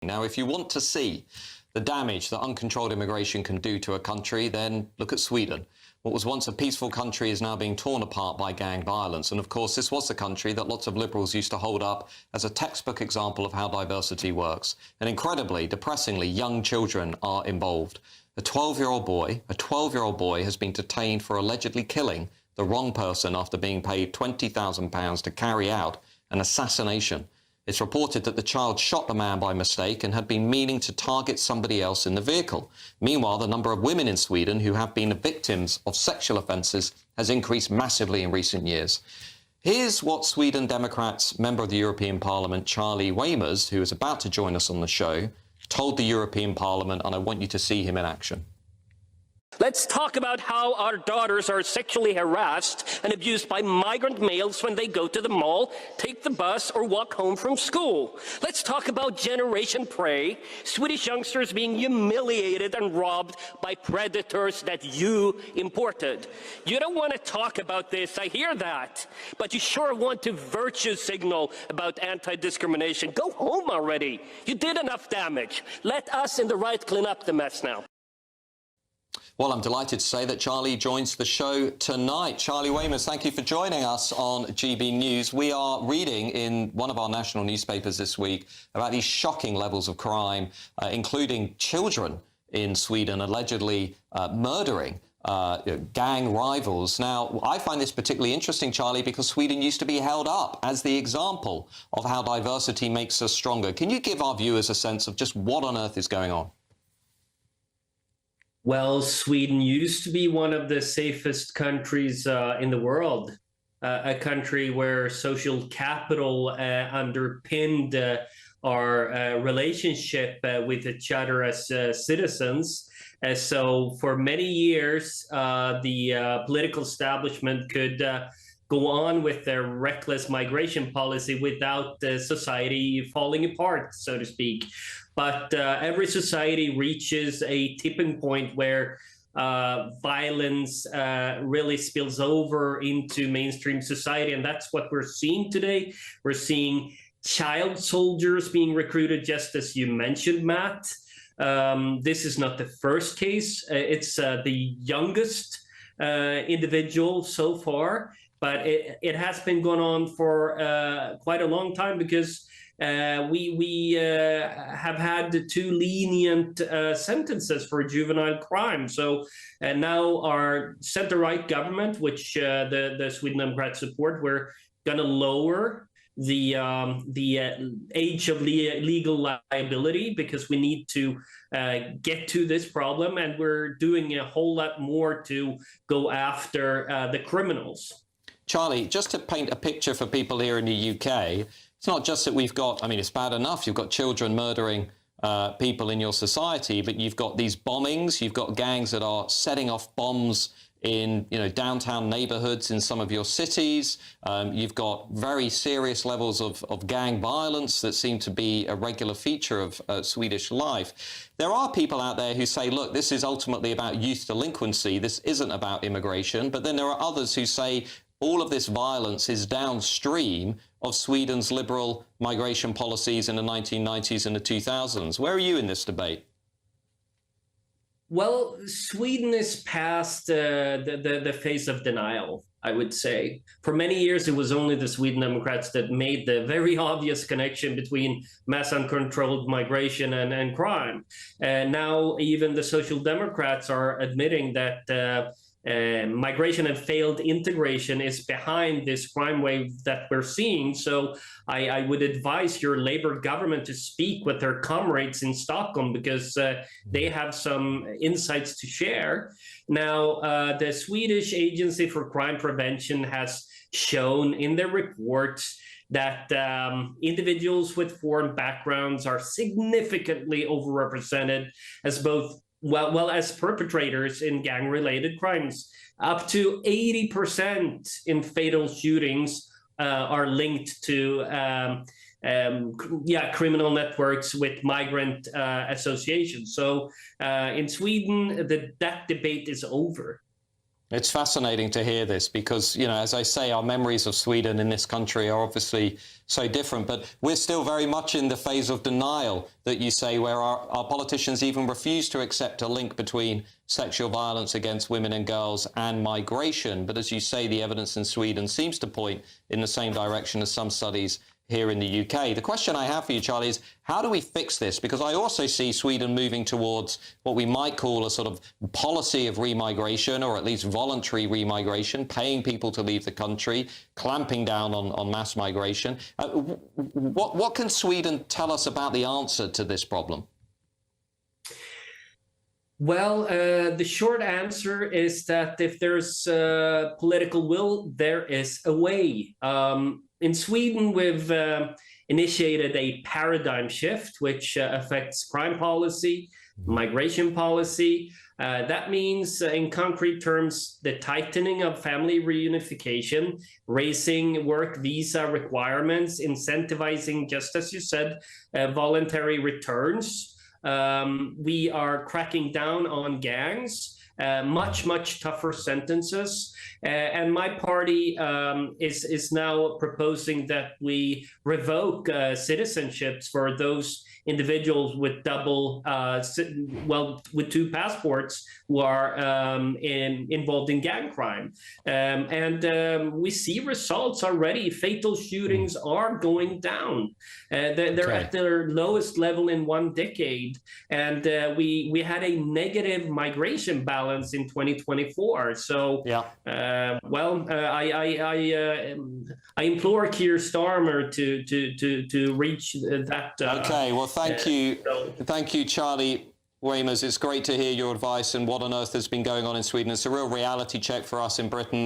Now, if you want to see the damage that uncontrolled immigration can do to a country, then look at Sweden. What was once a peaceful country is now being torn apart by gang violence. And of course, this was the country that lots of liberals used to hold up as a textbook example of how diversity works. And incredibly, depressingly, young children are involved. A 12-year-old boy has been detained for allegedly killing the wrong person after being paid £20,000 to carry out an assassination. It's reported that the child shot the man by mistake and had been meaning to target somebody else in the vehicle. Meanwhile, the number of women in Sweden who have been victims of sexual offences has increased massively in recent years. Here's what Sweden Democrats member of the European Parliament, Charlie Weimers, who is about to join us on the show, told the European Parliament, and I want you to see him in action. Let's talk about how our daughters are sexually harassed and abused by migrant males when they go to the mall, take the bus, or walk home from school. Let's talk about Generation Prey, Swedish youngsters being humiliated and robbed by predators that you imported. You don't want to talk about this, I hear that, but you sure want to virtue signal about anti-discrimination. Go home already. You did enough damage. Let us in the right clean up the mess now. Well, I'm delighted to say that Charlie joins the show tonight. Charlie Weimers, thank you for joining us on GB News. We are reading in one of our national newspapers this week about these shocking levels of crime, including children in Sweden allegedly murdering gang rivals. Now, I find this particularly interesting, Charlie, because Sweden used to be held up as the example of how diversity makes us stronger. Can you give our viewers a sense of just what on earth is going on? Well, Sweden used to be one of the safest countries in the world, a country where social capital underpinned our relationship with each other as citizens. So for many years, the political establishment could go on with their reckless migration policy without society falling apart, so to speak. But every society reaches a tipping point where violence really spills over into mainstream society. And that's what we're seeing today. We're seeing child soldiers being recruited, just as you mentioned, Matt. This is not the first case. It's the youngest individual so far. But it has been going on for quite a long time because we have had too lenient sentences for juvenile crime. So now our center-right government, which the Sweden Democrats support, we're going to lower the age of legal liability because we need to get to this problem, and we're doing a whole lot more to go after the criminals. Charlie, just to paint a picture for people here in the UK, it's not just that we've got, I mean, it's bad enough, you've got children murdering people in your society, but you've got these bombings, you've got gangs that are setting off bombs in, downtown neighborhoods in some of your cities. You've got very serious levels of gang violence that seem to be a regular feature of Swedish life. There are people out there who say, look, this is ultimately about youth delinquency. This isn't about immigration. But then there are others who say all of this violence is downstream of Sweden's liberal migration policies in the 1990s and the 2000s. Where are you in this debate? Well, Sweden is past the phase of denial, I would say. For many years, it was only the Sweden Democrats that made the very obvious connection between mass uncontrolled migration and crime. And now even the Social Democrats are admitting that migration and failed integration is behind this crime wave that we're seeing. So I would advise your Labour government to speak with their comrades in Stockholm because they have some insights to share. Now, the Swedish Agency for Crime Prevention has shown in their reports that individuals with foreign backgrounds are significantly overrepresented as both as perpetrators in gang-related crimes. Up to 80% in fatal shootings are linked to criminal networks with migrant associations. So in Sweden, that debate is over. It's fascinating to hear this because, you know, as I say, our memories of Sweden in this country are obviously so different, but we're still very much in the phase of denial that you say, where our politicians even refuse to accept a link between sexual violence against women and girls and migration. But as you say, the evidence in Sweden seems to point in the same direction as some studies here in the UK. The question I have for you, Charlie, is how do we fix this? Because I also see Sweden moving towards what we might call a sort of policy of remigration, or at least voluntary remigration, paying people to leave the country, clamping down on mass migration. What can Sweden tell us about the answer to this problem? Well, the short answer is that if there's political will, there is a way. In Sweden, we've initiated a paradigm shift, which affects crime policy, migration policy. That means, in concrete terms, the tightening of family reunification, raising work visa requirements, incentivizing, just as you said, voluntary returns. We are cracking down on gangs. Much tougher sentences, and my party is now proposing that we revoke citizenships for those individuals with with two passports who are involved in gang crime, and we see results already. Fatal shootings are going down. They're at their lowest level in 1 decade, and we had a negative migration balance in 2024. So, I implore Keir Starmer to reach that. Okay. Well, thank you, Charlie Weimers. It's great to hear your advice and what on earth has been going on in Sweden. It's a real reality check for us in Britain.